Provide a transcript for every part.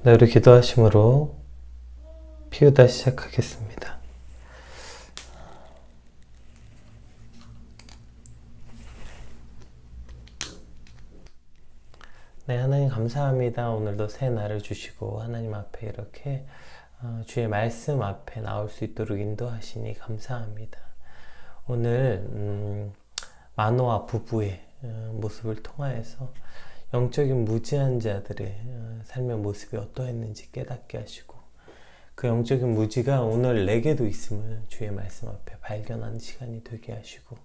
네, 우리 기도하심으로 피우다 시작하겠습니다. 네, 하나님 감사합니다. 오늘도 새 날을 주시고 하나님 앞에 이렇게 주의 말씀 앞에 나올 수 있도록 인도하시니 감사합니다. 오늘 마노아 부부의 모습을 통하여서 영적인 무지한 자들의 삶의 모습이 어떠했는지 깨닫게 하시고 그 영적인 무지가 오늘 내게도 있음을 주의 말씀 앞에 발견하는 시간이 되게 하시고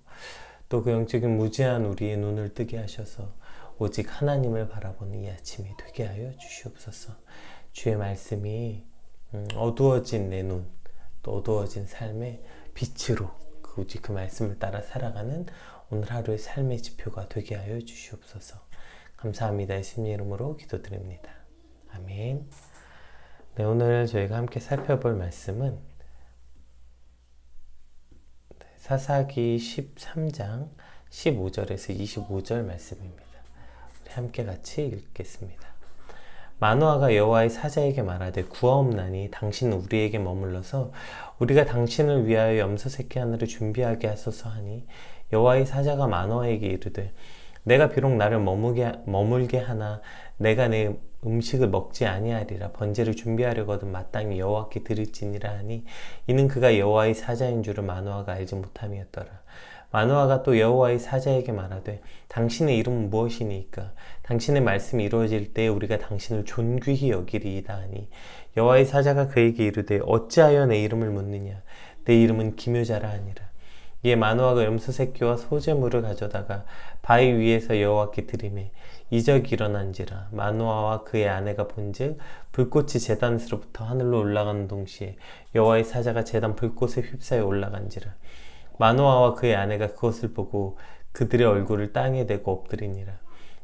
또 그 영적인 무지한 우리의 눈을 뜨게 하셔서 오직 하나님을 바라보는 이 아침이 되게 하여 주시옵소서. 주의 말씀이 어두워진 내 눈, 또 어두워진 삶의 빛으로 오직 그 말씀을 따라 살아가는 오늘 하루의 삶의 지표가 되게 하여 주시옵소서. 감사합니다. 예수님 이름으로 기도드립니다. 아멘. 네, 오늘 저희가 함께 살펴볼 말씀은 사사기 13장 15절에서 25절 말씀입니다. 우리 함께 같이 읽겠습니다. 마노아가 여호와의 사자에게 말하되 구하옵나니 당신은 우리에게 머물러서 우리가 당신을 위하여 염소 새끼 하나를 준비하게 하소서 하니 여호와의 사자가 마노아에게 이르되 내가 비록 나를 머물게 하나 내가 내 음식을 먹지 아니하리라. 번제를 준비하려거든 마땅히 여호와께 드릴지니라 하니 이는 그가 여호와의 사자인 줄을 마노아가 알지 못함이었더라. 마노아가 또 여호와의 사자에게 말하되 당신의 이름은 무엇이니까 당신의 말씀이 이루어질 때에 우리가 당신을 존귀히 여기리이다 하니 여호와의 사자가 그에게 이르되 어찌하여 내 이름을 묻느냐 내 이름은 기묘자라 하니라. 이에 마노아가 염소 새끼와 소제물을 가져다가 바위 위에서 여호와께 드리매 이적이 일어난지라. 마노아와 그의 아내가 본즉 불꽃이 제단에서부터 하늘로 올라가는 동시에 여호와의 사자가 제단 불꽃에 휩싸여 올라간지라. 마노아와 그의 아내가 그것을 보고 그들의 얼굴을 땅에 대고 엎드리니라.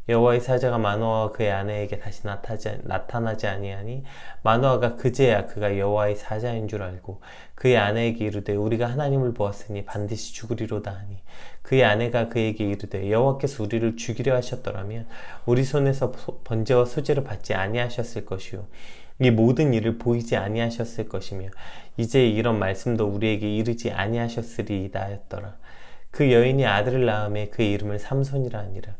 여호와의 사자가 마노아와 그의 아내에게 다시 나타나지 아니하니 마노아가 그제야 그가 여호와의 사자인 줄 알고 그의 아내에게 이르되 우리가 하나님을 보았으니 반드시 죽으리로다 하니 그의 아내가 그에게 이르되 여호와께서 우리를 죽이려 하셨더라면 우리 손에서 번제와 수제를 받지 아니하셨을 것이요 이 모든 일을 보이지 아니하셨을 것이며 이제 이런 말씀도 우리에게 이르지 아니하셨으리이다 하였더라. 그 여인이 아들을 낳음에 그의 이름을 삼손이라 하니라.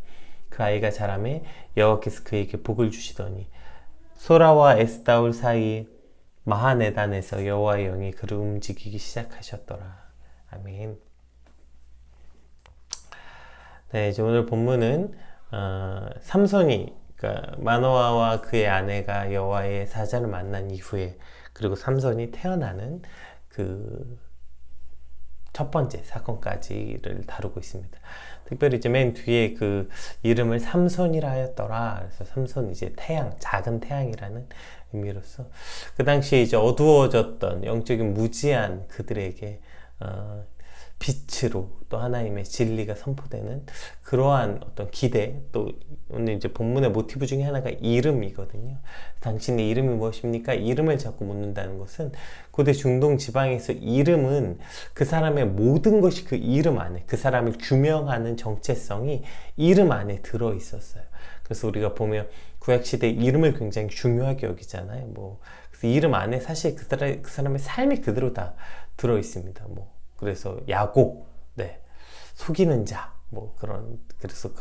그 아이가 자라매 여호와께서 그에게 복을 주시더니 소라와 에스다올 사이 마하네단에서 여호와의 영이 그를 움직이기 시작하셨더라. 아멘. 네, 이제 오늘 본문은 삼손이 그러니까 마노아와 그의 아내가 여호와의 사자를 만난 이후에 그리고 삼손이 태어나는 그 첫 번째 사건까지를 다루고 있습니다. 특별히 이제 맨 뒤에 그 이름을 삼손이라 하였더라. 그래서 삼손 이제 태양, 작은 태양이라는 의미로서 그 당시에 이제 어두워졌던 영적인 무지한 그들에게 빛으로 또 하나님의 진리가 선포되는 그러한 어떤 기대, 또 오늘 이제 본문의 모티브 중에 하나가 이름이거든요. 당신의 이름이 무엇입니까? 이름을 자꾸 묻는다는 것은 고대 중동 지방에서 이름은 그 사람의 모든 것이 그 이름 안에, 그 사람을 규명하는 정체성이 이름 안에 들어 있었어요. 그래서 우리가 보면 구약시대 이름을 굉장히 중요하게 여기잖아요. 그래서 이름 안에 사실 그 사람의 삶이 그대로 다 들어 있습니다. 그래서 야곱, 네, 속이는 자, 그래서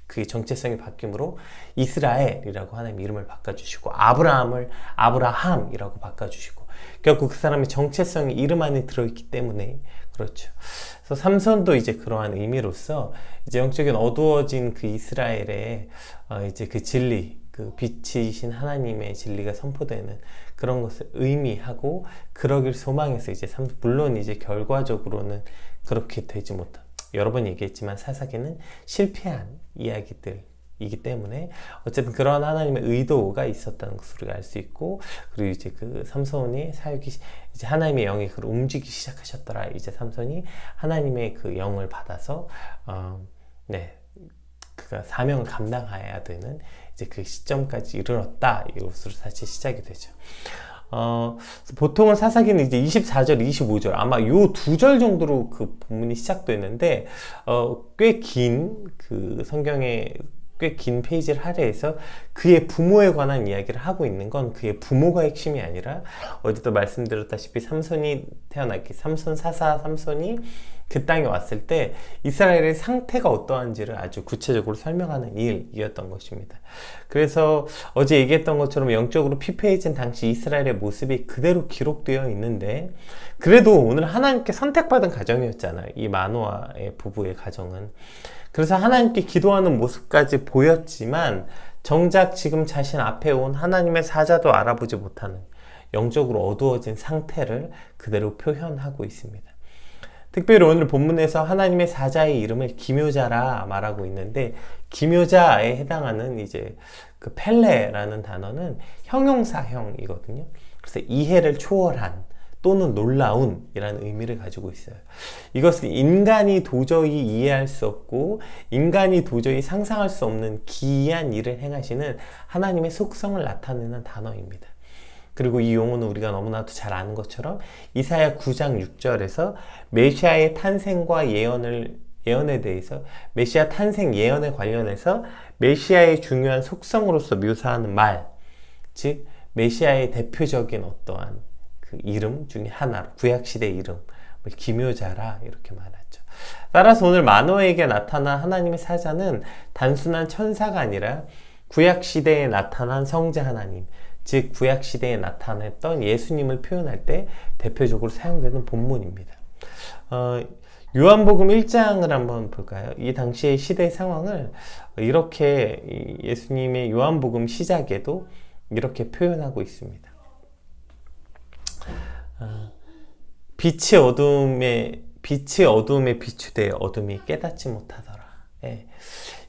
그게 정체성이 바뀜으로 이스라엘이라고 하나님 이름을 바꿔주시고 아브라함을 아브라함이라고 바꿔주시고 결국 그 사람의 정체성이 이름 안에 들어있기 때문에 그렇죠. 그래서 삼손도 이제 그러한 의미로서 이제 영적인 어두워진 그 이스라엘의 이제 그 진리, 그 빛이신 하나님의 진리가 선포되는 그런 것을 의미하고 그러길 소망해서 이제 물론 이제 결과적으로는 그렇게 되지 못한 여러 번 얘기했지만 사사기는 실패한 이야기들이기 때문에 어쨌든 그러한 하나님의 의도가 있었다는 것을 우리가 알 수 있고 그리고 이제 그 삼손이 이제 하나님의 영이 그를 움직이기 시작하셨더라. 이제 삼손이 하나님의 그 영을 받아서 그가 사명을 감당해야 되는 이제 그 시점까지 이르렀다. 이것으로 사실 시작이 되죠. 보통은 사사기는 이제 24절, 25절 아마 요 2절 정도로 그 본문이 시작되는데 꽤 긴 그 성경의 꽤 긴 페이지를 할애해서 그의 부모에 관한 이야기를 하고 있는 건 그의 부모가 핵심이 아니라, 어제도 말씀드렸다시피 삼손 사사 삼손이 그 땅에 왔을 때 이스라엘의 상태가 어떠한지를 아주 구체적으로 설명하는 일이었던 것입니다. 그래서 어제 얘기했던 것처럼 영적으로 피폐해진 당시 이스라엘의 모습이 그대로 기록되어 있는데, 그래도 오늘 하나님께 선택받은 가정이었잖아요, 이 마노아의 부부의 가정은. 그래서 하나님께 기도하는 모습까지 보였지만 정작 지금 자신 앞에 온 하나님의 사자도 알아보지 못하는 영적으로 어두워진 상태를 그대로 표현하고 있습니다. 특별히 오늘 본문에서 하나님의 사자의 이름을 기묘자라 말하고 있는데, 기묘자에 해당하는 이제 그 펠레라는 단어는 형용사형이거든요. 그래서 이해를 초월한 또는 놀라운 이라는 의미를 가지고 있어요. 이것은 인간이 도저히 이해할 수 없고 인간이 도저히 상상할 수 없는 기이한 일을 행하시는 하나님의 속성을 나타내는 단어입니다. 그리고 이 용어는 우리가 너무나도 잘 아는 것처럼 이사야 9장 6절에서 메시아의 탄생과 예언에 대해서, 메시아 탄생 예언에 관련해서 메시아의 중요한 속성으로서 묘사하는 말, 즉 메시아의 대표적인 어떠한 그 이름 중에 하나로, 구약시대 이름 기묘자라 이렇게 말하죠. 따라서 오늘 마노아에게 나타난 하나님의 사자는 단순한 천사가 아니라 구약시대에 나타난 성자 하나님, 즉 구약시대에 나타났던 예수님을 표현할 때 대표적으로 사용되는 본문입니다. 요한복음 1장을 한번 볼까요? 이 당시의 시대 상황을 이렇게 예수님의 요한복음 시작에도 이렇게 표현하고 있습니다. 빛이 어둠에 비추되 어둠이 깨닫지 못하더라.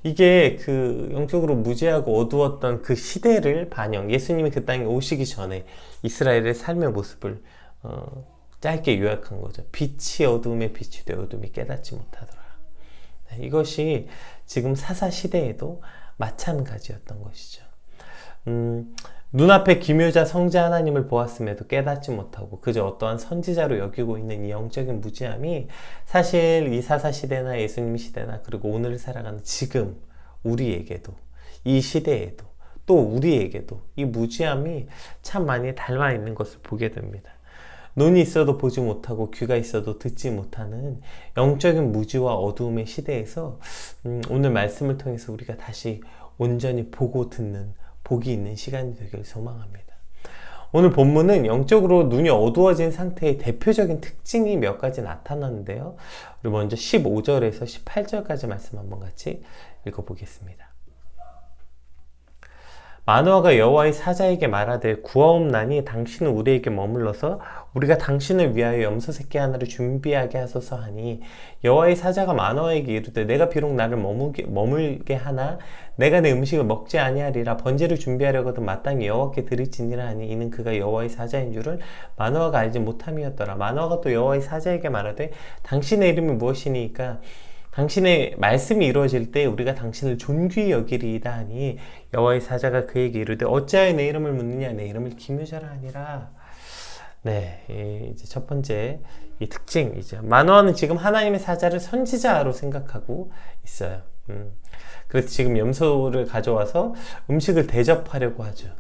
이게 그 영적으로 무지하고 어두웠던 그 시대를 예수님이 그 땅에 오시기 전에 이스라엘의 삶의 모습을 짧게 요약한 거죠. 빛이 어둠에 비추되 어둠이 깨닫지 못하더라. 이것이 지금 사사 시대에도 마찬가지였던 것이죠. 눈앞에 기묘자 성자 하나님을 보았음에도 깨닫지 못하고 그저 어떠한 선지자로 여기고 있는 이 영적인 무지함이 사실 이 사사시대나 예수님 시대나 그리고 오늘 살아가는 지금 우리에게도, 이 시대에도, 또 우리에게도 이 무지함이 참 많이 닮아 있는 것을 보게 됩니다. 눈이 있어도 보지 못하고 귀가 있어도 듣지 못하는 영적인 무지와 어두움의 시대에서 오늘 말씀을 통해서 우리가 다시 온전히 보고 듣는 복이 있는 시간이 되길 소망합니다. 오늘 본문은 영적으로 눈이 어두워진 상태의 대표적인 특징이 몇 가지 나타나는데요. 우리 먼저 15절에서 18절까지 말씀 한번 같이 읽어보겠습니다. 마노아가 여호와의 사자에게 말하되 구하옵나니 당신은 우리에게 머물러서 우리가 당신을 위하여 염소 새끼 하나를 준비하게 하소서 하니, 여호와의 사자가 마노아에게 이르되 내가 비록 나를 머물게 하나 내가 내 음식을 먹지 아니하리라. 번제를 준비하려거든 마땅히 여호와께 드릴지니라 하니, 이는 그가 여호와의 사자인 줄을 마노아가 알지 못함이었더라. 마노아가 또 여호와의 사자에게 말하되 당신의 이름이 무엇이니까 당신의 말씀이 이루어질 때 우리가 당신을 존귀히 여기리이다 하니, 여호와의 사자가 그에게 이르되 어찌하여 내 이름을 묻느냐, 내 이름을 기묘자라 하니라. 이제 첫 번째 이 특징이죠. 마노아는 지금 하나님의 사자를 선지자로 생각하고 있어요. 그래서 지금 염소를 가져와서 음식을 대접하려고 하죠.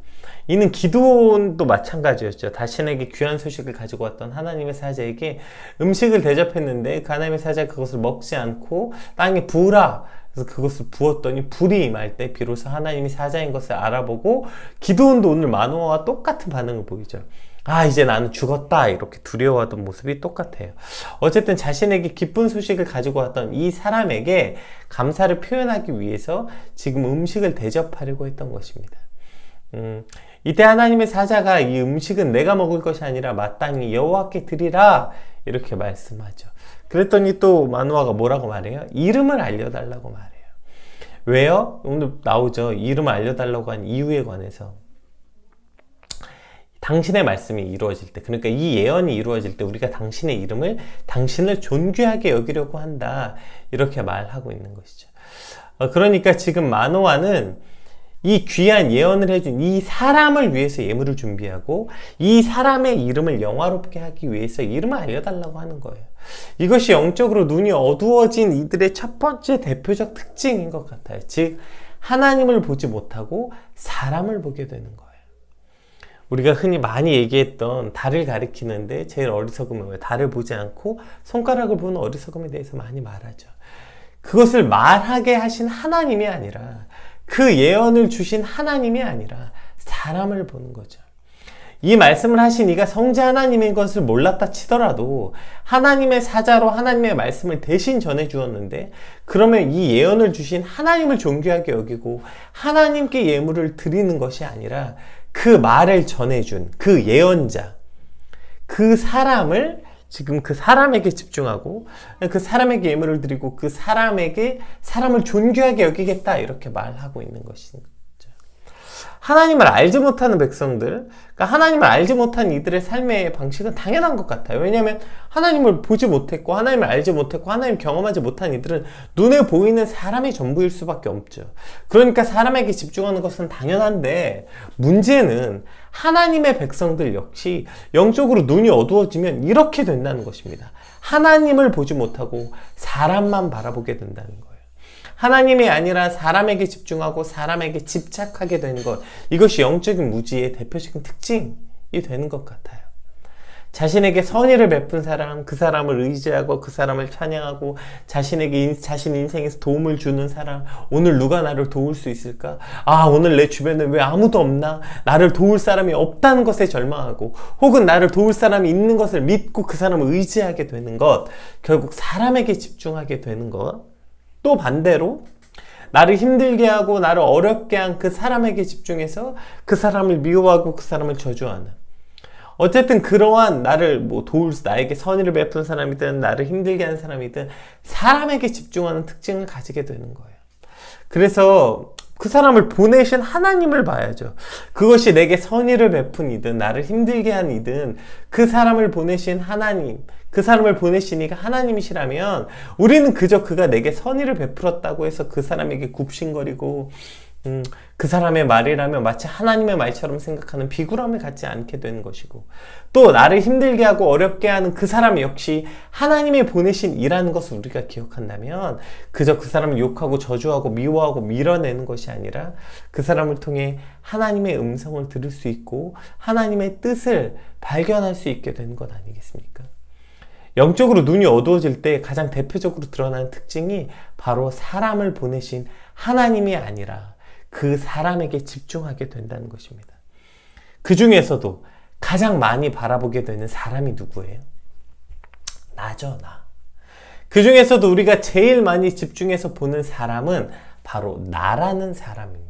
이는 기드온도 마찬가지였죠. 자신에게 귀한 소식을 가지고 왔던 하나님의 사자에게 음식을 대접했는데 그 하나님의 사자가 그것을 먹지 않고 땅에 부으라. 그래서 그것을 부었더니 불이 임할 때 비로소 하나님이 사자인 것을 알아보고, 기드온도 오늘 마노아와 똑같은 반응을 보이죠. 이제 나는 죽었다, 이렇게 두려워하던 모습이 똑같아요. 어쨌든 자신에게 기쁜 소식을 가지고 왔던 이 사람에게 감사를 표현하기 위해서 지금 음식을 대접하려고 했던 것입니다. 이때 하나님의 사자가 이 음식은 내가 먹을 것이 아니라 마땅히 여호와께 드리라, 이렇게 말씀하죠. 그랬더니 또 마노아가 뭐라고 말해요? 이름을 알려달라고 말해요. 왜요? 오늘 나오죠. 이름을 알려달라고 한 이유에 관해서. 당신의 말씀이 이루어질 때, 그러니까 이 예언이 이루어질 때 우리가 당신을 존귀하게 여기려고 한다, 이렇게 말하고 있는 것이죠. 그러니까 지금 마노아는 이 귀한 예언을 해준 이 사람을 위해서 예물을 준비하고 이 사람의 이름을 영화롭게 하기 위해서 이름을 알려달라고 하는 거예요. 이것이 영적으로 눈이 어두워진 이들의 첫 번째 대표적 특징인 것 같아요. 즉 하나님을 보지 못하고 사람을 보게 되는 거예요. 우리가 흔히 많이 얘기했던 달을 가리키는데 제일 어리석음은 뭐예요? 달을 보지 않고 손가락을 보는 어리석음에 대해서 많이 말하죠. 그것을 말하게 하신 하나님이 아니라, 그 예언을 주신 하나님이 아니라 사람을 보는 거죠. 이 말씀을 하신 이가 성자 하나님인 것을 몰랐다 치더라도 하나님의 사자로 하나님의 말씀을 대신 전해 주었는데, 그러면 이 예언을 주신 하나님을 존귀하게 여기고 하나님께 예물을 드리는 것이 아니라 그 말을 전해준 그 예언자, 그 사람을 지금 그 사람에게 집중하고 그 사람에게 예물을 드리고 그 사람을 존귀하게 여기겠다, 이렇게 말하고 있는 것이죠. 하나님을 알지 못하는 백성들, 그러니까 하나님을 알지 못한 이들의 삶의 방식은 당연한 것 같아요. 왜냐하면 하나님을 보지 못했고 하나님을 알지 못했고 하나님을 경험하지 못한 이들은 눈에 보이는 사람이 전부일 수밖에 없죠. 그러니까 사람에게 집중하는 것은 당연한데, 문제는 하나님의 백성들 역시 영적으로 눈이 어두워지면 이렇게 된다는 것입니다. 하나님을 보지 못하고 사람만 바라보게 된다는 거예요. 하나님이 아니라 사람에게 집중하고 사람에게 집착하게 되는 것, 이것이 영적인 무지의 대표적인 특징이 되는 것 같아요. 자신에게 선의를 베푼 사람, 그 사람을 의지하고 그 사람을 찬양하고 자신에게 자신 인생에서 도움을 주는 사람, 오늘 누가 나를 도울 수 있을까? 오늘 내 주변에 왜 아무도 없나? 나를 도울 사람이 없다는 것에 절망하고, 혹은 나를 도울 사람이 있는 것을 믿고 그 사람을 의지하게 되는 것, 결국 사람에게 집중하게 되는 것. 또 반대로 나를 힘들게 하고 나를 어렵게 한 그 사람에게 집중해서 그 사람을 미워하고 그 사람을 저주하는, 어쨌든 그러한 나를 나에게 선의를 베푼 사람이든 나를 힘들게 하는 사람이든 사람에게 집중하는 특징을 가지게 되는 거예요. 그래서 그 사람을 보내신 하나님을 봐야죠. 그것이 내게 선의를 베푼 이든 나를 힘들게 한 이든 그 사람을 보내신 하나님, 그 사람을 보내신 이가 하나님이시라면 우리는 그저 그가 내게 선의를 베풀었다고 해서 그 사람에게 굽신거리고 그 사람의 말이라면 마치 하나님의 말처럼 생각하는 비굴함을 갖지 않게 되는 것이고, 또 나를 힘들게 하고 어렵게 하는 그 사람 역시 하나님이 보내신 이라는 것을 우리가 기억한다면 그저 그 사람을 욕하고 저주하고 미워하고 밀어내는 것이 아니라 그 사람을 통해 하나님의 음성을 들을 수 있고 하나님의 뜻을 발견할 수 있게 되는 것 아니겠습니까? 영적으로 눈이 어두워질 때 가장 대표적으로 드러나는 특징이 바로 사람을 보내신 하나님이 아니라 그 사람에게 집중하게 된다는 것입니다. 그 중에서도 가장 많이 바라보게 되는 사람이 누구예요? 나죠, 나. 그 중에서도 우리가 제일 많이 집중해서 보는 사람은 바로 나라는 사람입니다.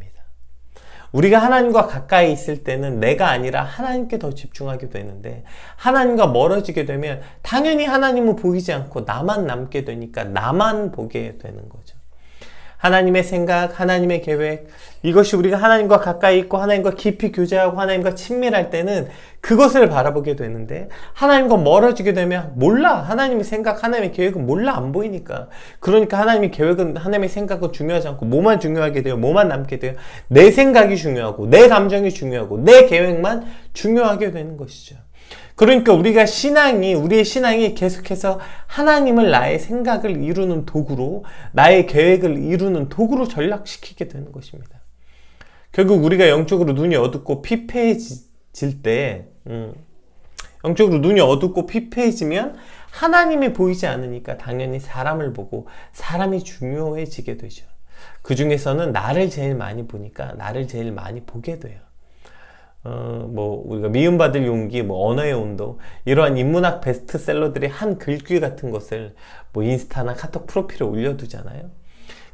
우리가 하나님과 가까이 있을 때는 내가 아니라 하나님께 더 집중하게 되는데, 하나님과 멀어지게 되면 당연히 하나님은 보이지 않고 나만 남게 되니까 나만 보게 되는 거죠. 하나님의 생각, 하나님의 계획, 이것이 우리가 하나님과 가까이 있고 하나님과 깊이 교제하고 하나님과 친밀할 때는 그것을 바라보게 되는데, 하나님과 멀어지게 되면 몰라. 하나님의 생각, 하나님의 계획은 몰라. 안 보이니까. 그러니까 하나님의 계획은, 하나님의 생각은 중요하지 않고 뭐만 중요하게 돼요? 뭐만 남게 돼요? 내 생각이 중요하고 내 감정이 중요하고 내 계획만 중요하게 되는 것이죠. 그러니까 우리의 신앙이 계속해서 하나님을 나의 생각을 이루는 도구로, 나의 계획을 이루는 도구로 전락시키게 되는 것입니다. 결국 우리가 영적으로 눈이 어둡고 피폐해질 때, 영적으로 눈이 어둡고 피폐해지면 하나님이 보이지 않으니까 당연히 사람을 보고 사람이 중요해지게 되죠. 그 중에서는 나를 제일 많이 보니까 나를 제일 많이 보게 돼요. 우리가 미움받을 용기, 언어의 온도, 이러한 인문학 베스트셀러들이 한 글귀 같은 것을 인스타나 카톡 프로필에 올려두잖아요.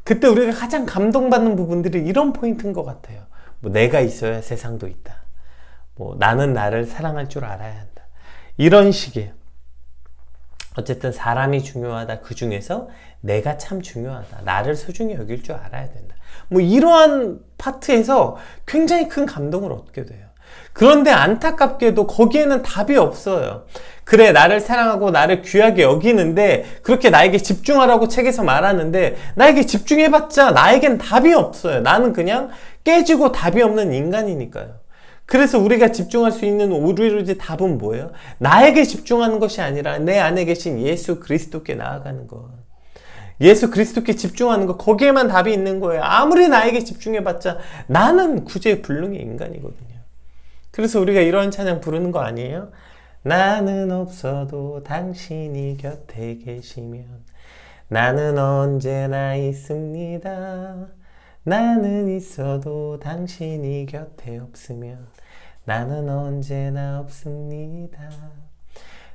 그때 우리가 가장 감동받는 부분들이 이런 포인트인 것 같아요. 내가 있어야 세상도 있다. 나는 나를 사랑할 줄 알아야 한다. 이런 식의, 어쨌든 사람이 중요하다. 그 중에서 내가 참 중요하다. 나를 소중히 여길 줄 알아야 된다. 이러한 파트에서 굉장히 큰 감동을 얻게 돼요. 그런데 안타깝게도 거기에는 답이 없어요. 그래, 나를 사랑하고 나를 귀하게 여기는데 그렇게 나에게 집중하라고 책에서 말하는데 나에게 집중해봤자 나에겐 답이 없어요. 나는 그냥 깨지고 답이 없는 인간이니까요. 그래서 우리가 집중할 수 있는 오로지 답은 뭐예요? 나에게 집중하는 것이 아니라 내 안에 계신 예수 그리스도께 나아가는 것. 예수 그리스도께 집중하는 거, 거기에만 답이 있는 거예요. 아무리 나에게 집중해봤자 나는 구제불능의 인간이거든요. 그래서 우리가 이런 찬양 부르는 거 아니에요? 나는 없어도 당신이 곁에 계시면 나는 언제나 있습니다. 나는 있어도 당신이 곁에 없으면 나는 언제나 없습니다.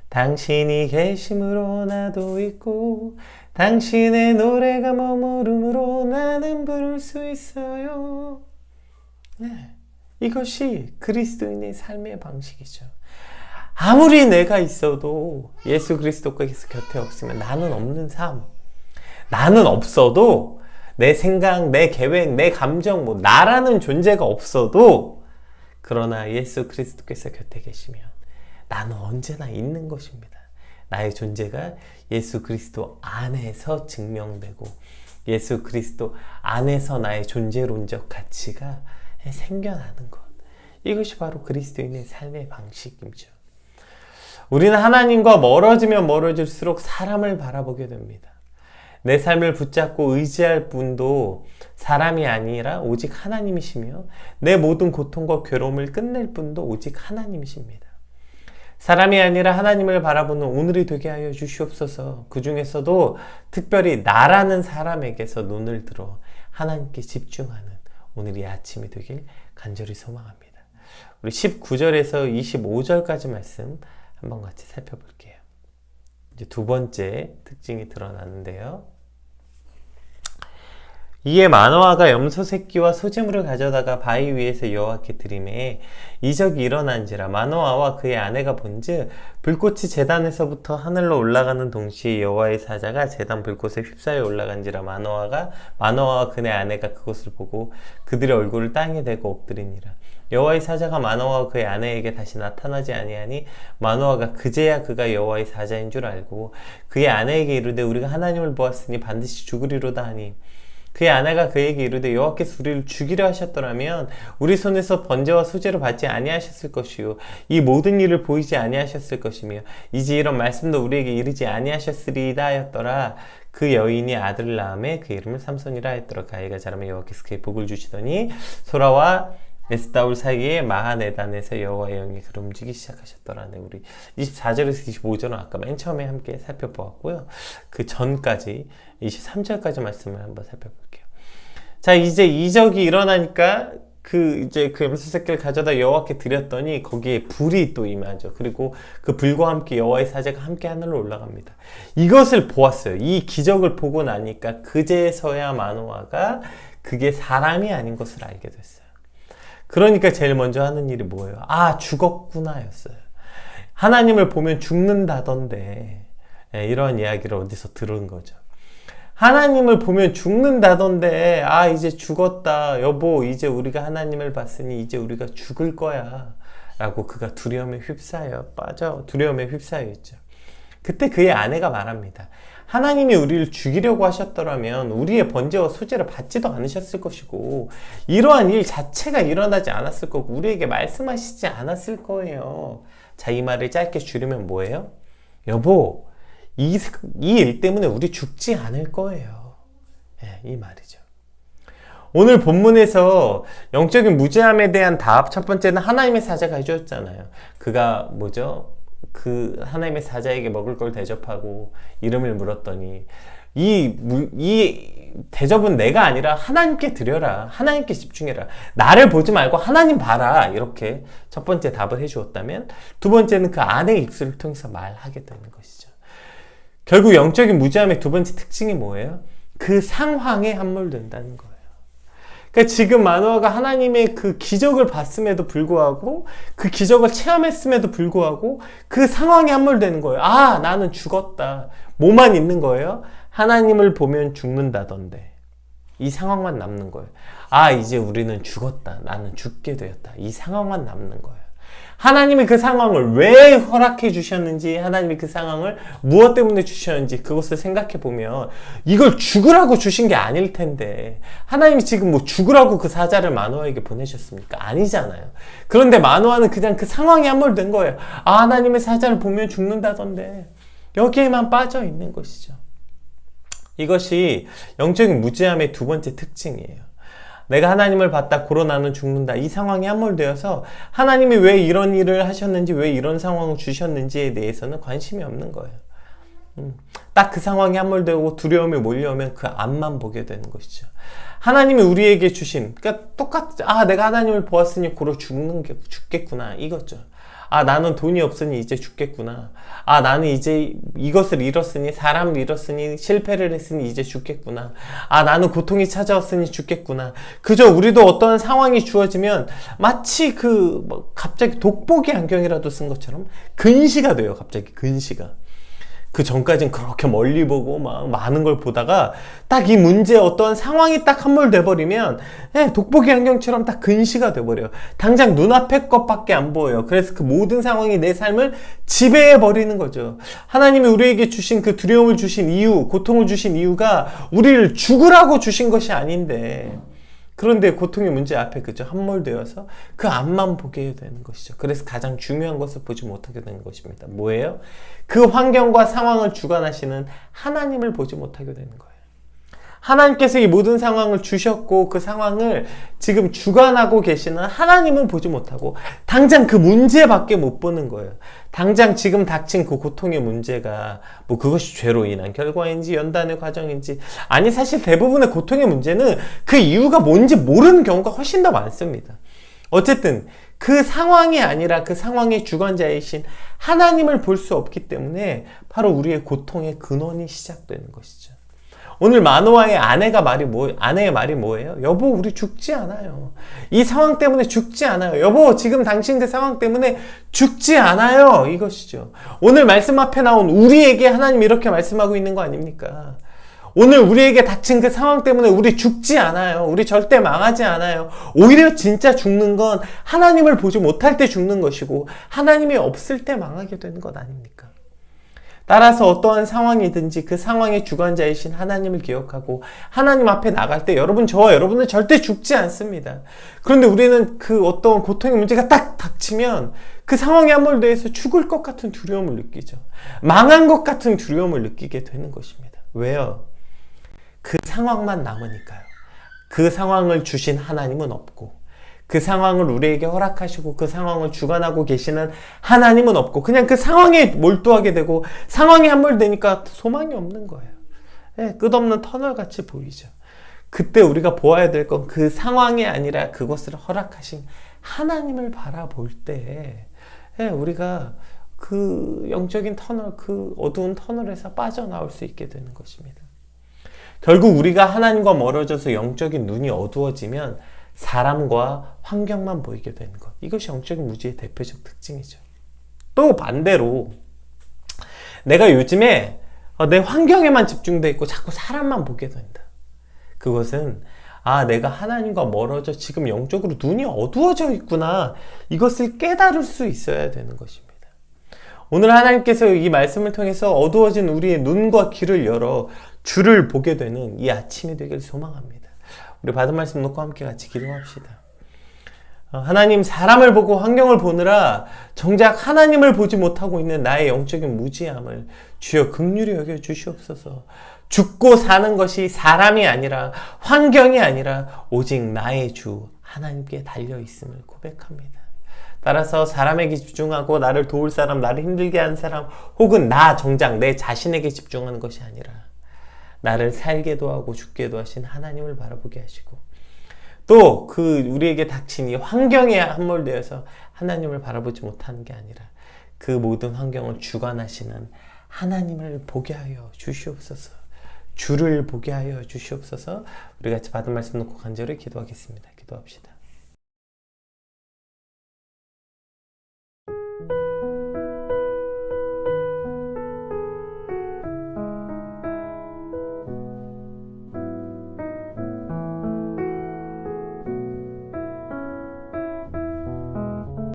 당신이 계심으로 나도 있고 당신의 노래가 머무름으로 나는 부를 수 있어요. 네, 이것이 그리스도인의 삶의 방식이죠. 아무리 내가 있어도 예수 그리스도께서 곁에 없으면 나는 없는 삶. 나는 없어도 내 생각, 내 계획, 내 감정, 나라는 존재가 없어도 그러나 예수 그리스도께서 곁에 계시면 나는 언제나 있는 것입니다. 나의 존재가 예수 그리스도 안에서 증명되고 예수 그리스도 안에서 나의 존재론적 가치가 생겨나는 것. 이것이 바로 그리스도인의 삶의 방식이죠. 우리는 하나님과 멀어지면 멀어질수록 사람을 바라보게 됩니다. 내 삶을 붙잡고 의지할 분도 사람이 아니라 오직 하나님이시며 내 모든 고통과 괴로움을 끝낼 분도 오직 하나님이십니다. 사람이 아니라 하나님을 바라보는 오늘이 되게 하여 주시옵소서. 그 중에서도 특별히 나라는 사람에게서 눈을 들어 하나님께 집중하는 오늘이 아침이 되길 간절히 소망합니다. 우리 19절에서 25절까지 말씀 한번 같이 살펴볼게요. 이제 두 번째 특징이 드러나는데요. 이에 마노아가 염소 새끼와 소재물을 가져다가 바위 위에서 여호와께 드리매 이적이 일어난지라. 마노아와 그의 아내가 본즉 불꽃이 제단에서부터 하늘로 올라가는 동시에 여호와의 사자가 제단 불꽃에 휩싸여 올라간지라. 마노아와 그의 아내가 그것을 보고 그들의 얼굴을 땅에 대고 엎드리니라. 여호와의 사자가 마노아와 그의 아내에게 다시 나타나지 아니하니 마노아가 그제야 그가 여호와의 사자인 줄 알고 그의 아내에게 이르되 우리가 하나님을 보았으니 반드시 죽으리로다 하니 그의 아내가 그에게 이르되 여호와께서 우리를 죽이려 하셨더라면 우리 손에서 번제와 수제로 받지 아니하셨을 것이요 이 모든 일을 보이지 아니하셨을 것이며 이제 이런 말씀도 우리에게 이르지 아니하셨으리이다 하였더라. 그 여인이 아들을 낳음에 그 이름을 삼손이라 했더라. 그 아이가 자라면 여호와께서 그의 복을 주시더니 소라와 에스다올 사이에 마하네단에서 여호와의 영이 그를 움직이기 시작하셨더라. 네, 우리 24절에서 25절은 아까 맨 처음에 함께 살펴보았고요. 그 전까지 23절까지 말씀을 한번 살펴볼게요. 자, 이제 이적이 일어나니까 그 염소 새끼를 가져다 여호와께 드렸더니 거기에 불이 또 임하죠. 그리고 그 불과 함께 여호와의 사자가 함께 하늘로 올라갑니다. 이것을 보았어요. 이 기적을 보고 나니까 그제서야 마노아가 그게 사람이 아닌 것을 알게 됐어요. 그러니까 제일 먼저 하는 일이 뭐예요? 아, 죽었구나 였어요. 하나님을 보면 죽는다던데, 이런 이야기를 어디서 들은 거죠. 하나님을 보면 죽는다던데, 아, 이제 죽었다. 여보, 이제 우리가 하나님을 봤으니 이제 우리가 죽을 거야. 라고 그가 두려움에 휩싸여 있죠. 그때 그의 아내가 말합니다. 하나님이 우리를 죽이려고 하셨더라면 우리의 번제와 소제를 받지도 않으셨을 것이고 이러한 일 자체가 일어나지 않았을 거고 우리에게 말씀하시지 않았을 거예요. 자, 이 말을 짧게 줄이면 뭐예요? 여보, 이 일 때문에 우리 죽지 않을 거예요. 이 말이죠. 오늘 본문에서 영적인 무죄함에 대한 답, 첫 번째는 하나님의 사자가 해주었잖아요. 그가 그 하나님의 사자에게 먹을 걸 대접하고 이름을 물었더니 이 대접은 내가 아니라 하나님께 드려라. 하나님께 집중해라. 나를 보지 말고 하나님 봐라. 이렇게 첫 번째 답을 해주었다면 두 번째는 그 아내의 입술을 통해서 말하게 되는 것이죠. 결국 영적인 무죄함의 두 번째 특징이 뭐예요? 그 상황에 함몰된다는 거예요. 그러니까 지금 마노아가 하나님의 그 기적을 봤음에도 불구하고 그 기적을 체험했음에도 불구하고 그 상황에 함몰되는 거예요. 아, 나는 죽었다. 뭐만 있는 거예요? 하나님을 보면 죽는다던데. 이 상황만 남는 거예요. 아, 이제 우리는 죽었다. 나는 죽게 되었다. 이 상황만 남는 거예요. 하나님이 그 상황을 왜 허락해 주셨는지, 하나님이 그 상황을 무엇 때문에 주셨는지 그것을 생각해 보면 이걸 죽으라고 주신 게 아닐 텐데 하나님이 지금 뭐 죽으라고 그 사자를 마노아에게 보내셨습니까? 아니잖아요. 그런데 마노아는 그냥 그 상황에 함몰된 거예요. 아, 하나님의 사자를 보면 죽는다던데 여기에만 빠져 있는 것이죠. 이것이 영적인 무지함의 두 번째 특징이에요. 내가 하나님을 봤다, 고로 나는 죽는다. 이 상황이 함몰되어서 하나님이 왜 이런 일을 하셨는지, 왜 이런 상황을 주셨는지에 대해서는 관심이 없는 거예요. 딱 그 상황이 함몰되고 두려움이 몰려오면 그 앞만 보게 되는 것이죠. 하나님이 우리에게 주신, 그러니까 내가 하나님을 보았으니 고로 죽겠구나, 이거죠. 나는 돈이 없으니 이제 죽겠구나. 나는 이제 이것을 잃었으니, 사람을 잃었으니, 실패를 했으니 이제 죽겠구나. 나는 고통이 찾아왔으니 죽겠구나. 그저 우리도 어떤 상황이 주어지면 마치 갑자기 돋보기 안경이라도 쓴 것처럼 근시가 돼요. 갑자기 근시가. 그 전까지는 그렇게 멀리 보고 막 많은 걸 보다가 딱 이 문제 어떤 상황이 딱 함몰돼 버리면 돋보기 안경처럼 딱 근시가 돼 버려요. 당장 눈앞의 것밖에 안 보여요. 그래서 그 모든 상황이 내 삶을 지배해 버리는 거죠. 하나님이 우리에게 주신 그 두려움을 주신 이유, 고통을 주신 이유가 우리를 죽으라고 주신 것이 아닌데, 그런데 고통의 문제 앞에 그저 함몰되어서 그 앞만 보게 되는 것이죠. 그래서 가장 중요한 것을 보지 못하게 되는 것입니다. 뭐예요? 그 환경과 상황을 주관하시는 하나님을 보지 못하게 되는 거예요. 하나님께서 이 모든 상황을 주셨고 그 상황을 지금 주관하고 계시는 하나님은 보지 못하고 당장 그 문제밖에 못 보는 거예요. 당장 지금 닥친 그 고통의 문제가 그것이 죄로 인한 결과인지 연단의 과정인지, 아니 사실 대부분의 고통의 문제는 그 이유가 뭔지 모르는 경우가 훨씬 더 많습니다. 어쨌든 그 상황이 아니라 그 상황의 주관자이신 하나님을 볼 수 없기 때문에 바로 우리의 고통의 근원이 시작되는 것이죠. 오늘 마노아의 아내의 말이 뭐예요? 여보, 우리 죽지 않아요. 이 상황 때문에 죽지 않아요. 여보, 지금 당신 그 상황 때문에 죽지 않아요. 이것이죠. 오늘 말씀 앞에 나온 우리에게 하나님 이렇게 말씀하고 있는 거 아닙니까? 오늘 우리에게 닥친 그 상황 때문에 우리 죽지 않아요. 우리 절대 망하지 않아요. 오히려 진짜 죽는 건 하나님을 보지 못할 때 죽는 것이고 하나님이 없을 때 망하게 되는 것 아닙니까? 따라서 어떠한 상황이든지 그 상황의 주관자이신 하나님을 기억하고 하나님 앞에 나갈 때 저와 여러분은 절대 죽지 않습니다. 그런데 우리는 그 어떤 고통의 문제가 딱 닥치면 그 상황에 함몰돼서 죽을 것 같은 두려움을 느끼죠. 망한 것 같은 두려움을 느끼게 되는 것입니다. 왜요? 그 상황만 남으니까요. 그 상황을 주신 하나님은 없고, 그 상황을 우리에게 허락하시고 그 상황을 주관하고 계시는 하나님은 없고, 그냥 그 상황에 몰두하게 되고 상황이 함몰되니까 소망이 없는 거예요. 끝없는 터널같이 보이죠. 그때 우리가 보아야 될 건 그 상황이 아니라 그것을 허락하신 하나님을 바라볼 때 우리가 그 영적인 터널, 그 어두운 터널에서 빠져나올 수 있게 되는 것입니다. 결국 우리가 하나님과 멀어져서 영적인 눈이 어두워지면 사람과 환경만 보이게 되는 것. 이것이 영적인 무지의 대표적 특징이죠. 또 반대로 내가 요즘에 내 환경에만 집중되어 있고 자꾸 사람만 보게 된다. 그것은 내가 하나님과 멀어져 지금 영적으로 눈이 어두워져 있구나. 이것을 깨달을 수 있어야 되는 것입니다. 오늘 하나님께서 이 말씀을 통해서 어두워진 우리의 눈과 귀를 열어 주를 보게 되는 이 아침이 되길 소망합니다. 우리 받은 말씀 놓고 함께 같이 기도합시다. 하나님, 사람을 보고 환경을 보느라 정작 하나님을 보지 못하고 있는 나의 영적인 무지함을 주여 긍휼히 여겨 주시옵소서. 죽고 사는 것이 사람이 아니라 환경이 아니라 오직 나의 주 하나님께 달려있음을 고백합니다. 따라서 사람에게 집중하고 나를 도울 사람, 나를 힘들게 하는 사람, 혹은 정작 내 자신에게 집중하는 것이 아니라 나를 살게도 하고 죽게도 하신 하나님을 바라보게 하시고, 또 우리에게 닥친 이 환경에 함몰되어서 하나님을 바라보지 못하는 게 아니라 그 모든 환경을 주관하시는 하나님을 보게 하여 주시옵소서. 주를 보게 하여 주시옵소서. 우리 같이 받은 말씀 놓고 간절히 기도하겠습니다. 기도합시다.